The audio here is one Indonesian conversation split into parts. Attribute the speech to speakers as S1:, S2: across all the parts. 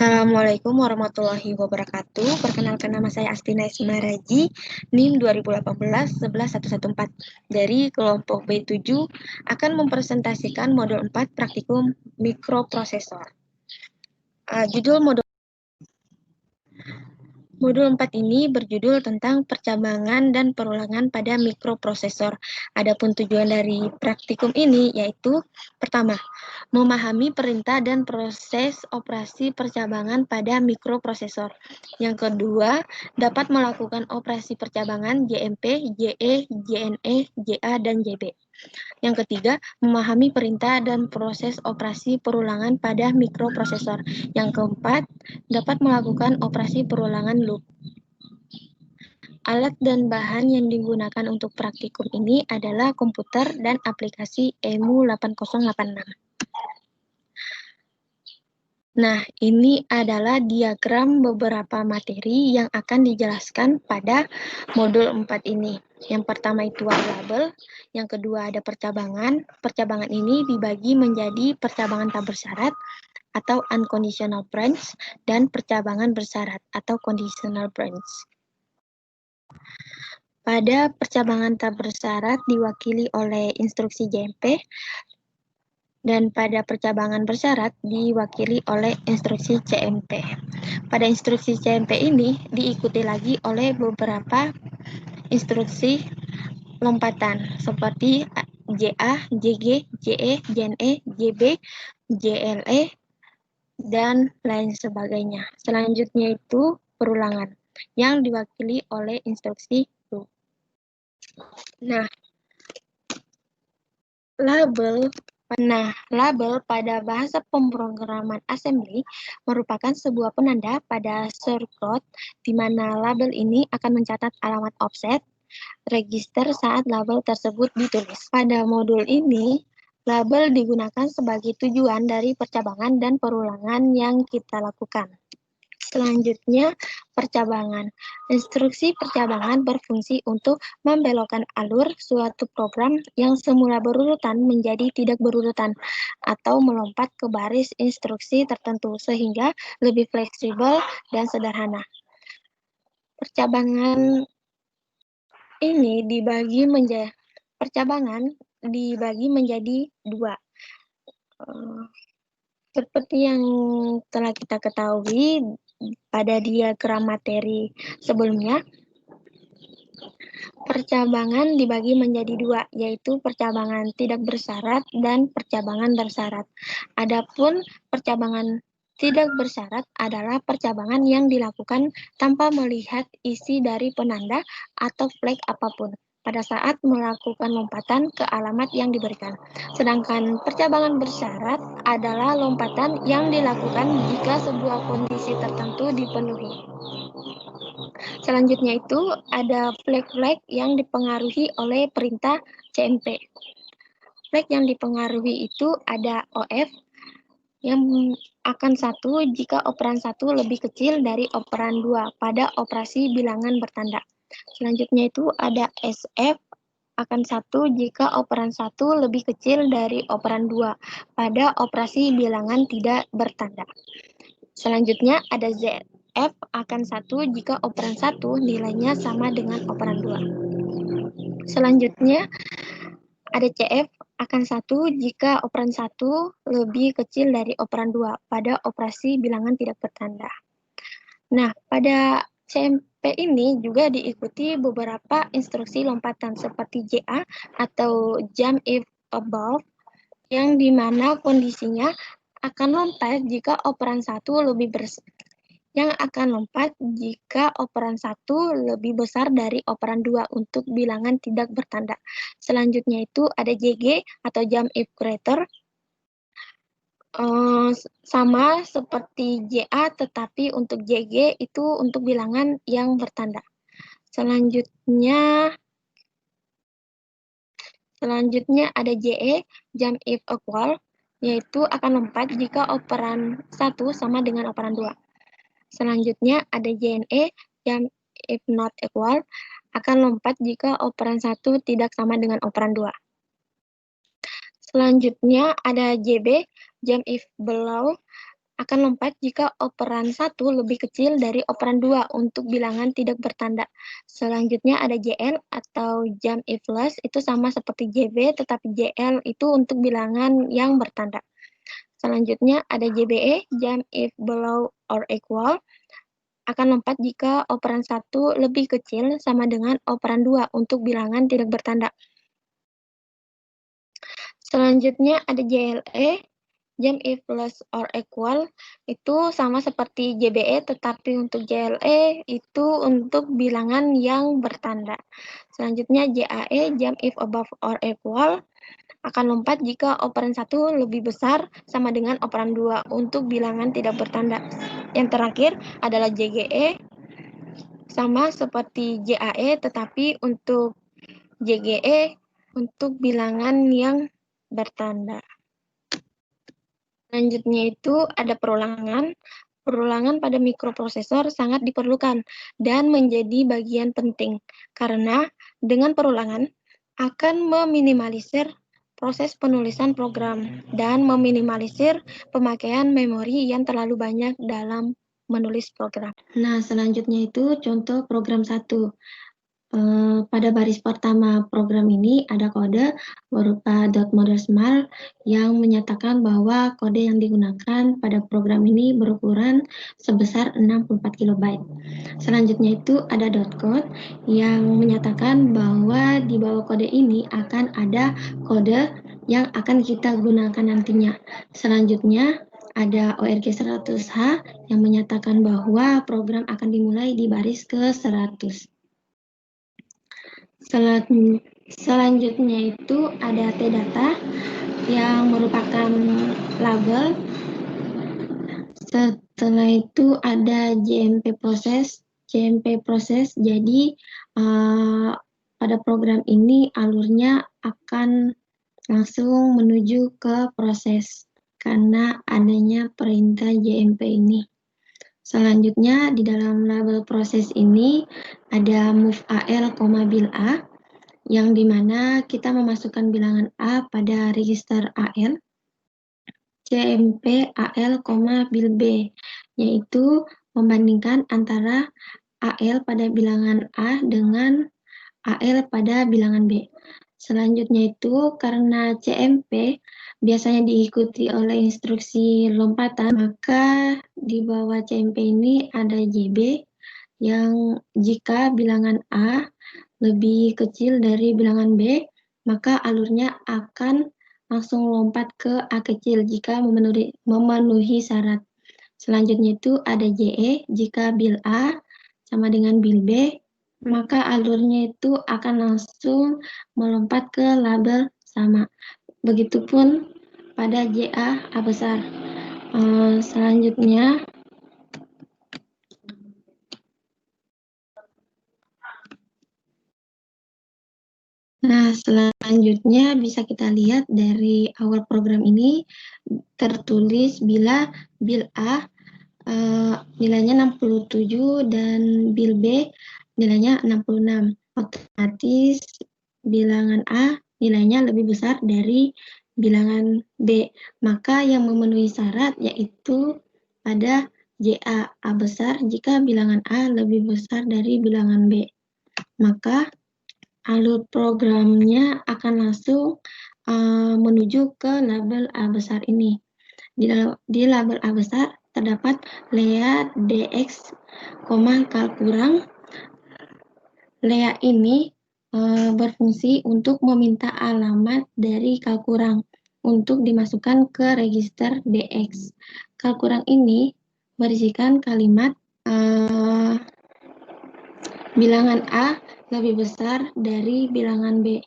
S1: Assalamualaikum warahmatullahi wabarakatuh. Perkenalkan, nama saya Astina Ismaraji, NIM 2018-11114 dari kelompok B7 akan mempresentasikan modul 4 praktikum mikroprosesor. Judul Modul 4 ini berjudul tentang percabangan dan perulangan pada mikroprosesor. Adapun tujuan dari praktikum ini yaitu pertama, memahami perintah dan proses operasi percabangan pada mikroprosesor. Yang kedua, dapat melakukan operasi percabangan JMP, JE, JNE, JA, dan JB. Yang ketiga, memahami perintah dan proses operasi perulangan pada mikroprosesor. Yang keempat, dapat melakukan operasi perulangan loop. Alat dan bahan yang digunakan untuk praktikum ini adalah komputer dan aplikasi EMU 8086. Nah, ini adalah diagram beberapa materi yang akan dijelaskan pada modul 4 ini. Yang pertama itu ada label, yang kedua ada percabangan. Percabangan ini dibagi menjadi percabangan tak bersyarat atau unconditional branch dan percabangan bersyarat atau conditional branch. Pada percabangan tak bersyarat diwakili oleh instruksi JMP, dan pada percabangan bersyarat diwakili oleh instruksi CMP. Pada instruksi CMP ini diikuti lagi oleh beberapa instruksi lompatan seperti JA, JG, JE, JNE, JB, JLE, dan lain sebagainya. Selanjutnya itu perulangan yang diwakili oleh instruksi loop. Nah, label pada bahasa pemrograman assembly merupakan sebuah penanda pada shortcode di mana label ini akan mencatat alamat offset register saat label tersebut ditulis. Pada modul ini, label digunakan sebagai tujuan dari percabangan dan perulangan yang kita lakukan. Selanjutnya, percabangan. Instruksi percabangan berfungsi untuk membelokkan alur suatu program yang semula berurutan menjadi tidak berurutan atau melompat ke baris instruksi tertentu sehingga lebih fleksibel dan sederhana. Percabangan ini dibagi menjadi dua. Seperti yang telah kita ketahui pada diagram materi sebelumnya, percabangan dibagi menjadi dua, yaitu percabangan tidak bersyarat dan percabangan bersyarat. Adapun percabangan tidak bersyarat adalah percabangan yang dilakukan tanpa melihat isi dari penanda atau flag apapun pada saat melakukan lompatan ke alamat yang diberikan. Sedangkan percabangan bersyarat adalah lompatan yang dilakukan jika sebuah kondisi tertentu dipenuhi. Selanjutnya itu ada flag-flag yang dipengaruhi oleh perintah CMP. Flag yang dipengaruhi itu ada OF yang akan 1 jika operan 1 lebih kecil dari operan 2 pada operasi bilangan bertanda. Selanjutnya itu ada SF akan 1 jika operan 1 lebih kecil dari operan 2 pada operasi bilangan tidak bertanda. Selanjutnya ada ZF akan 1 jika operan 1 nilainya sama dengan operan 2. Selanjutnya ada CF akan 1 jika operan 1 lebih kecil dari operan 2 pada operasi bilangan tidak bertanda. Nah, pada CMP ini juga diikuti beberapa instruksi lompatan seperti JA atau jump if above, yang dimana kondisinya akan lompat jika operan 1 lebih besar dari operan 2 untuk bilangan tidak bertanda. Selanjutnya itu ada JG atau jump if greater, sama seperti JA, tetapi untuk JG itu untuk bilangan yang bertanda. Selanjutnya ada JE, jump if equal, yaitu akan lompat jika operan 1 sama dengan operan 2. Selanjutnya ada JNE, jump if not equal, akan lompat jika operan 1 tidak sama dengan operan 2. Selanjutnya ada JB, jump if below, akan lompat jika operan 1 lebih kecil dari operan 2 untuk bilangan tidak bertanda. Selanjutnya ada JL atau jump if less, itu sama seperti JB, tetapi JL itu untuk bilangan yang bertanda. Selanjutnya ada JBE, jump if below or equal, akan lompat jika operan 1 lebih kecil sama dengan operan 2 untuk bilangan tidak bertanda. Selanjutnya ada JLE, jump if less or equal, itu sama seperti JBE, tetapi untuk JLE itu untuk bilangan yang bertanda. Selanjutnya JAE, jump if above or equal, akan lompat jika operan 1 lebih besar sama dengan operan 2 untuk bilangan tidak bertanda. Yang terakhir adalah JGE, sama seperti JAE, tetapi untuk JGE untuk bilangan yang bertanda. Selanjutnya itu ada perulangan. Perulangan pada mikroprosesor sangat diperlukan dan menjadi bagian penting karena dengan perulangan akan meminimalisir proses penulisan program dan meminimalisir pemakaian memori yang terlalu banyak dalam menulis program. Nah, selanjutnya itu contoh program 1. Pada baris pertama program ini ada kode berupa .model_small yang menyatakan bahwa kode yang digunakan pada program ini berukuran sebesar 64 KB. Selanjutnya itu ada .code yang menyatakan bahwa di bawah kode ini akan ada kode yang akan kita gunakan nantinya. Selanjutnya ada ORG100H yang menyatakan bahwa program akan dimulai di baris ke-100. Selanjutnya itu ada T-data yang merupakan label. Setelah itu ada JMP proses. Jadi pada program ini alurnya akan langsung menuju ke proses karena adanya perintah JMP ini. Selanjutnya di dalam label proses ini ada move AL, bil A, yang dimana kita memasukkan bilangan A pada register AL, CMP AL, bil B, yaitu membandingkan antara AL pada bilangan A dengan AL pada bilangan B. Selanjutnya itu karena CMP biasanya diikuti oleh instruksi lompatan, maka di bawah CMP ini ada JB yang jika bilangan A lebih kecil dari bilangan B, maka alurnya akan langsung lompat ke A kecil jika memenuhi syarat. Selanjutnya itu ada JE, jika bil A sama dengan bil B, maka alurnya itu akan langsung melompat ke label sama. Begitupun pada JA A besar. Selanjutnya selanjutnya bisa kita lihat dari awal program ini tertulis bila bil A nilainya 67 dan bil B nilainya 66. Otomatis bilangan A nilainya lebih besar dari bilangan B. Maka yang memenuhi syarat yaitu pada JA A besar jika bilangan A lebih besar dari bilangan B. Maka alur programnya akan langsung menuju ke label A besar ini. Di label A besar terdapat lea dx, kal kurang. Lea ini berfungsi untuk meminta alamat dari kal kurang untuk dimasukkan ke register dx. Kal kurang ini berisikan kalimat bilangan A lebih besar dari bilangan B.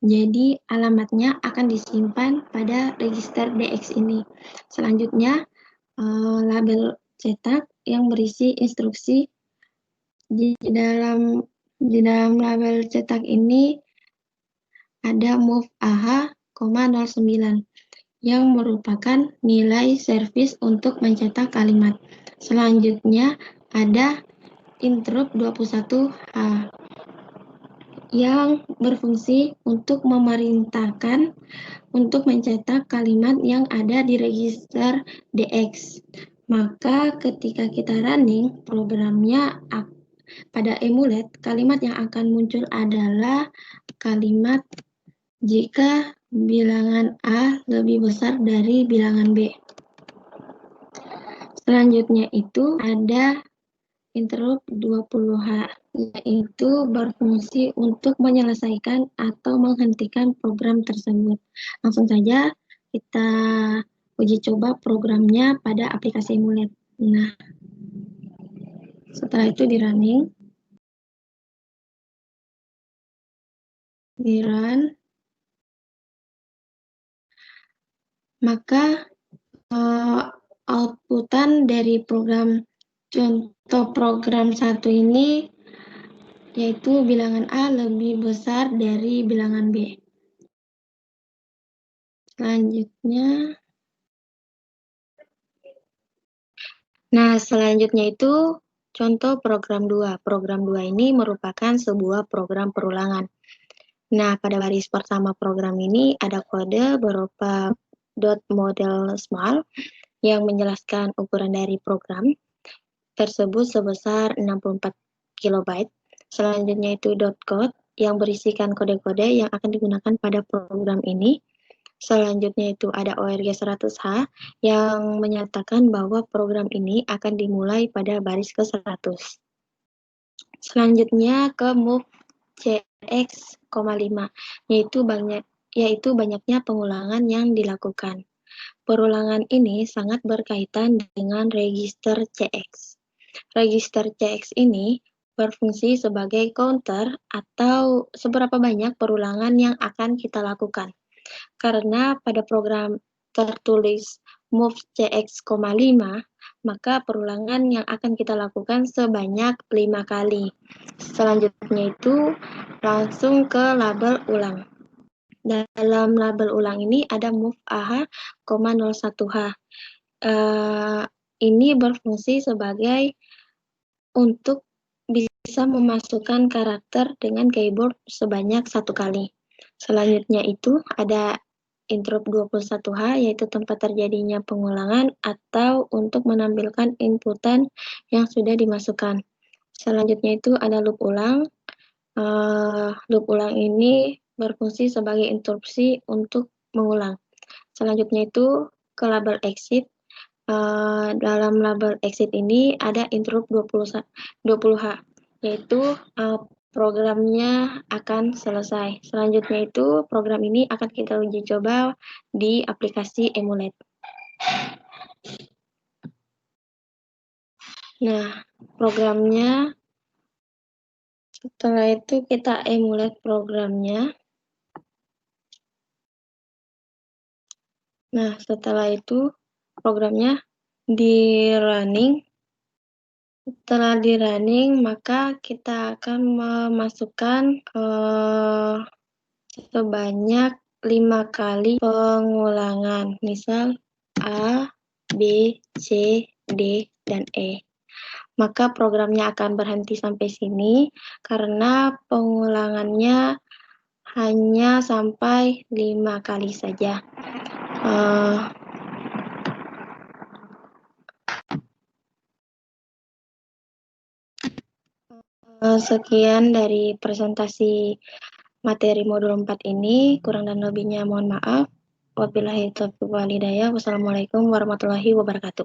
S1: Jadi alamatnya akan disimpan pada register DX ini. Selanjutnya label cetak yang berisi instruksi. Di dalam label cetak ini ada move AH, 09 yang merupakan nilai servis untuk mencetak kalimat. Selanjutnya ada interrupt 21H yang berfungsi untuk memerintahkan untuk mencetak kalimat yang ada di register DX. Maka ketika kita running programnya pada emulet, kalimat yang akan muncul adalah kalimat jika bilangan A lebih besar dari bilangan B. Selanjutnya itu ada interrupt 20H, yaitu berfungsi untuk menyelesaikan atau menghentikan program tersebut. Langsung saja kita uji coba programnya pada aplikasi emulet. Nah, setelah itu di run, maka outputan dari contoh program satu ini yaitu bilangan A lebih besar dari bilangan B. Selanjutnya, selanjutnya itu contoh program 2. Program 2 ini merupakan sebuah program perulangan. Nah, pada baris pertama program ini ada kode berupa .model small yang menjelaskan ukuran dari program tersebut sebesar 64 KB. Selanjutnya itu .code yang berisikan kode-kode yang akan digunakan pada program ini. Selanjutnya itu ada ORG 100H yang menyatakan bahwa program ini akan dimulai pada baris ke-100. Selanjutnya ke move CX,5, yaitu banyaknya pengulangan yang dilakukan. Perulangan ini sangat berkaitan dengan register CX. Register CX ini berfungsi sebagai counter atau seberapa banyak perulangan yang akan kita lakukan. Karena pada program tertulis move CX,5, maka perulangan yang akan kita lakukan sebanyak 5 kali. Selanjutnya itu langsung ke label ulang. Dalam label ulang ini ada move AH,01H. Ini berfungsi sebagai untuk bisa memasukkan karakter dengan keyboard sebanyak 1 kali. Selanjutnya itu ada interrupt 21H, yaitu tempat terjadinya pengulangan atau untuk menampilkan inputan yang sudah dimasukkan. Selanjutnya itu ada loop ulang. Loop ulang ini berfungsi sebagai interupsi untuk mengulang. Selanjutnya itu ke label exit. Dalam label exit ini ada interrupt 20H, yaitu programnya akan selesai. Selanjutnya itu program ini akan kita uji coba di aplikasi emulet. Nah, programnya setelah itu kita emulet programnya. Nah, setelah itu programnya di running. Setelah di running, maka kita akan memasukkan sebanyak 5 kali pengulangan. Misal A, B, C, D, dan E. Maka programnya akan berhenti sampai sini karena pengulangannya hanya sampai 5 kali saja. Sekian dari presentasi materi modul 4 ini, kurang dan lebihnya mohon maaf. Wabillahi taufiq wal hidayah. Wassalamualaikum warahmatullahi wabarakatuh.